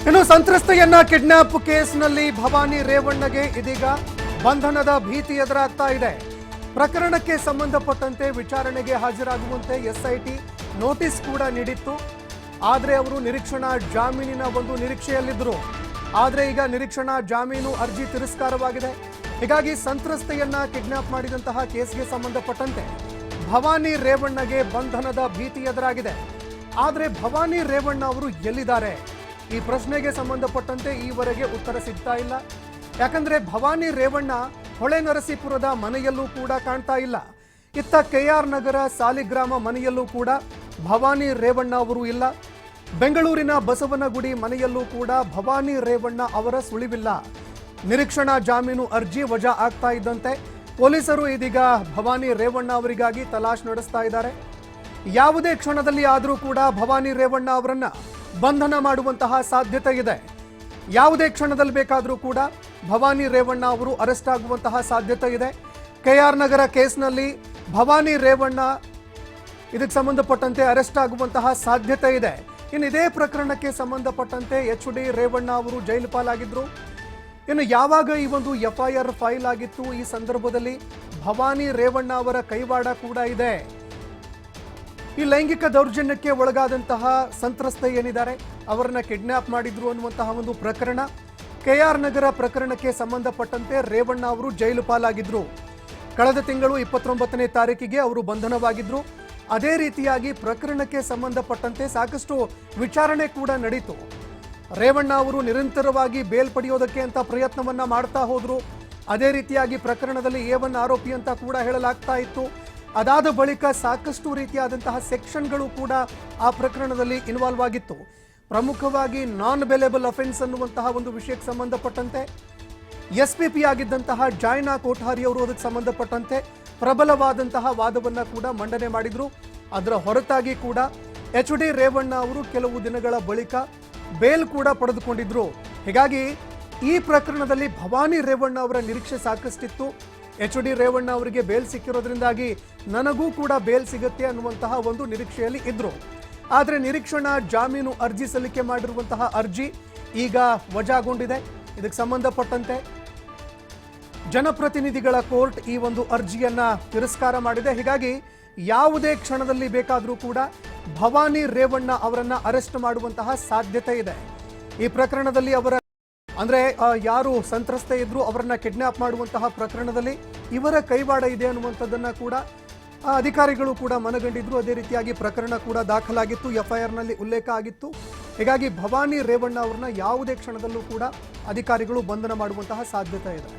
ಇನ್ನು ಸಂತ್ರಸ್ತೆಯನ್ನ ಕಿಡ್ನಾಪ್ ಕೇಸ್ನಲ್ಲಿ ಭವಾನಿ ರೇವಣ್ಣಗೆ ಇದೀಗ ಬಂಧನದ ಭೀತಿ ಎದುರಾಗ್ತಾ ಇದೆ. ಪ್ರಕರಣಕ್ಕೆ ಸಂಬಂಧಪಟ್ಟಂತೆ ವಿಚಾರಣೆಗೆ ಹಾಜರಾಗುವಂತೆ ಎಸ್ಐಟಿ ನೋಟಿಸ್ ಕೂಡ ನೀಡಿತ್ತು. ಆದರೆ ಅವರು ನಿರೀಕ್ಷಣಾ ಜಾಮೀನಿನ ಒಂದು ನಿರೀಕ್ಷೆಯಲ್ಲಿದ್ದರು. ಆದರೆ ಈಗ ನಿರೀಕ್ಷಣಾ ಜಾಮೀನು ಅರ್ಜಿ ತಿರಸ್ಕಾರವಾಗಿದೆ. ಹೀಗಾಗಿ ಸಂತ್ರಸ್ತೆಯನ್ನ ಕಿಡ್ನಾಪ್ ಮಾಡಿದಂತಹ ಕೇಸ್ಗೆ ಸಂಬಂಧಪಟ್ಟಂತೆ ಭವಾನಿ ರೇವಣ್ಣಗೆ ಬಂಧನದ ಭೀತಿ ಎದುರಾಗಿದೆ. ಆದರೆ ಭವಾನಿ ರೇವಣ್ಣ ಅವರು ಎಲ್ಲಿದ್ದಾರೆ? ಈ ಪ್ರಶ್ನೆಗೆ ಸಂಬಂಧಪಟ್ಟಂತೆ ಈವರೆಗೆ ಉತ್ತರ ಸಿಗ್ತಾ ಇಲ್ಲ. ಯಾಕಂದ್ರೆ ಭವಾನಿ ರೇವಣ್ಣ ಹೊಳೆನರಸೀಪುರದ ಮನೆಯಲ್ಲೂ ಕೂಡ ಕಾಣ್ತಾ ಇಲ್ಲ. ಇತ್ತ ಕೆಆರ್ ನಗರ ಸಾಲಿಗ್ರಾಮ ಮನೆಯಲ್ಲೂ ಕೂಡ ಭವಾನಿ ರೇವಣ್ಣ ಅವರು ಇಲ್ಲ. ಬೆಂಗಳೂರಿನ ಬಸವನಗುಡಿ ಮನೆಯಲ್ಲೂ ಕೂಡ ಭವಾನಿ ರೇವಣ್ಣ ಅವರ ಸುಳಿವಿಲ್ಲ. ನಿರೀಕ್ಷಣಾ ಜಾಮೀನು ಅರ್ಜಿ ವಜಾ ಆಗ್ತಾ ಇದ್ದಂತೆ ಪೊಲೀಸರು ಇದೀಗ ಭವಾನಿ ರೇವಣ್ಣ ಅವರಿಗಾಗಿ ತಲಾಶ್ ನಡೆಸ್ತಾ ಇದ್ದಾರೆ. ಯಾವುದೇ ಕ್ಷಣದಲ್ಲಿ ಆದರೂ ಕೂಡ ಭವಾನಿ ರೇವಣ್ಣ ಅವರನ್ನ ಬಂಧನ ಮಾಡುವಂತಹ ಸಾಧ್ಯತೆ ಇದೆ. ಯಾವುದೇ ಕ್ಷಣದಲ್ಲಿ ಬೇಕಾದರೂ ಕೂಡ ಭವಾನಿ ರೇವಣ್ಣ ಅವರು ಅರೆಸ್ಟ್ ಆಗುವಂತಹ ಸಾಧ್ಯತೆ ಇದೆ. ಕೆಆರ್ ನಗರ ಕೇಸ್ನಲ್ಲಿ ಭವಾನಿ ರೇವಣ್ಣ ಇದಕ್ಕೆ ಸಂಬಂಧಪಟ್ಟಂತೆ ಅರೆಸ್ಟ್ ಆಗುವಂತಹ ಸಾಧ್ಯತೆ ಇದೆ. ಇನ್ನು ಇದೇ ಪ್ರಕರಣಕ್ಕೆ ಸಂಬಂಧಪಟ್ಟಂತೆ HD ರೇವಣ್ಣ ಅವರು ಜೈಲು ಪಾಲಾಗಿದ್ರು. ಇನ್ನು ಯಾವಾಗ ಈ ಒಂದು FIR ಫೈಲ್ ಆಗಿತ್ತು, ಈ ಸಂದರ್ಭದಲ್ಲಿ ಭವಾನಿ ರೇವಣ್ಣ ಅವರ ಕೈವಾಡ ಕೂಡ ಇದೆ. ಈ ಲೈಂಗಿಕ ದೌರ್ಜನ್ಯಕ್ಕೆ ಒಳಗಾದಂತಹ ಸಂತ್ರಸ್ತೆ ಏನಿದ್ದಾರೆ ಅವರನ್ನ ಕಿಡ್ನಾಪ್ ಮಾಡಿದ್ರು ಅನ್ನುವಂತಹ ಒಂದು ಪ್ರಕರಣ, ಕೆಆರ್ ನಗರ ಪ್ರಕರಣಕ್ಕೆ ಸಂಬಂಧಪಟ್ಟಂತೆ ರೇವಣ್ಣ ಅವರು ಜೈಲು ಪಾಲಾಗಿದ್ರು. ಕಳೆದ ತಿಂಗಳು 29ನೇ ತಾರೀಕಿಗೆ ಅವರು ಬಂಧನವಾಗಿದ್ರು. ಅದೇ ರೀತಿಯಾಗಿ ಪ್ರಕರಣಕ್ಕೆ ಸಂಬಂಧಪಟ್ಟಂತೆ ಸಾಕಷ್ಟು ವಿಚಾರಣೆ ಕೂಡ ನಡೀತು. ರೇವಣ್ಣ ಅವರು ನಿರಂತರವಾಗಿ ಬೇಲ್ ಪಡೆಯೋದಕ್ಕೆ ಅಂತ ಪ್ರಯತ್ನವನ್ನ ಮಾಡ್ತಾ ಹೋದ್ರು. ಅದೇ ರೀತಿಯಾಗಿ ಪ್ರಕರಣದಲ್ಲಿ A1 ಆರೋಪಿ ಅಂತ ಕೂಡ ಹೇಳಲಾಗ್ತಾ ಇತ್ತು. ಅದಾದ ಬಳಿಕ ಸಾಕಷ್ಟು ರೀತಿಯಾದಂತಹ ಸೆಕ್ಷನ್ಗಳು ಕೂಡ ಆ ಪ್ರಕರಣದಲ್ಲಿ ಇನ್ವಾಲ್ವ್ ಆಗಿತ್ತು. ಪ್ರಮುಖವಾಗಿ ನಾನ್ ಬೇಲೇಬಲ್ ಅಫೆನ್ಸ್ ಅನ್ನುವಂತಹ ಒಂದು ವಿಷಯಕ್ಕೆ ಸಂಬಂಧಪಟ್ಟಂತೆ SPP ಆಗಿದ್ದಂತಹ ಜಾಯ್ನಾ ಕೋಠಾರಿ ಅವರು ಅದಕ್ಕೆ ಸಂಬಂಧಪಟ್ಟಂತೆ ಪ್ರಬಲವಾದಂತಹ ವಾದವನ್ನ ಕೂಡ ಮಂಡನೆ ಮಾಡಿದ್ರು. ಅದರ ಹೊರತಾಗಿ ಕೂಡ HD ರೇವಣ್ಣ ಅವರು ಕೆಲವು ದಿನಗಳ ಬಳಿಕ ಬೇಲ್ ಕೂಡ ಪಡೆದುಕೊಂಡಿದ್ರು. ಹೀಗಾಗಿ ಈ ಪ್ರಕರಣದಲ್ಲಿ ಭವಾನಿ ರೇವಣ್ಣ ಅವರ ನಿರೀಕ್ಷೆ ಸಾಕಷ್ಟಿತ್ತು. HD ರೇವಣ್ಣ ಅವರಿಗೆ ಬೇಲ್ ಸಿಕ್ಕಿರೋದ್ರಿಂದಾಗಿ ನನಗೂ ಕೂಡ ಬೇಲ್ ಸಿಗುತ್ತೆ ಅನ್ನುವಂತಹ ಒಂದು ನಿರೀಕ್ಷೆಯಲ್ಲಿ ಇದ್ರು. ಆದರೆ ನಿರೀಕ್ಷಣಾ ಜಾಮೀನು ಅರ್ಜಿ ಸಲ್ಲಿಕೆ ಮಾಡಿರುವಂತಹ ಅರ್ಜಿ ಈಗ ವಜಾಗೊಂಡಿದೆ. ಇದಕ್ಕೆ ಸಂಬಂಧಪಟ್ಟಂತೆ ಜನಪ್ರತಿನಿಧಿಗಳ ಕೋರ್ಟ್ ಈ ಒಂದು ಅರ್ಜಿಯನ್ನ ತಿರಸ್ಕಾರ ಮಾಡಿದೆ. ಹೀಗಾಗಿ ಯಾವುದೇ ಕ್ಷಣದಲ್ಲಿ ಬೇಕಾದರೂ ಕೂಡ ಭವಾನಿ ರೇವಣ್ಣ ಅವರನ್ನ ಅರೆಸ್ಟ್ ಮಾಡುವಂತಹ ಸಾಧ್ಯತೆ ಇದೆ. ಈ ಪ್ರಕರಣದಲ್ಲಿ ಅವರ ಅಂದ್ರೆ ಯಾರು ಸಂತ್ರಸ್ತೆ ಇದ್ರು ಅವರನ್ನ ಕಿಡ್ನಾಪ್ ಮಾಡುವಂತಹ ಪ್ರಕರಣದಲ್ಲಿ ಇವರ ಕೈವಾಡ ಇದೆ ಅನ್ನುವಂಥದ್ದನ್ನ ಕೂಡ ಅಧಿಕಾರಿಗಳು ಕೂಡ ಮನಗಂಡಿದ್ರು. ಅದೇ ರೀತಿಯಾಗಿ ಪ್ರಕರಣ ಕೂಡ ದಾಖಲಾಗಿತ್ತು, FIR ನಲ್ಲಿ ಉಲ್ಲೇಖ ಆಗಿತ್ತು. ಹೀಗಾಗಿ ಭವಾನಿ ರೇವಣ್ಣ ಅವರನ್ನ ಯಾವುದೇ ಕ್ಷಣದಲ್ಲೂ ಕೂಡ ಅಧಿಕಾರಿಗಳು ಬಂಧನ ಮಾಡುವಂತಹ ಸಾಧ್ಯತೆ ಇದೆ.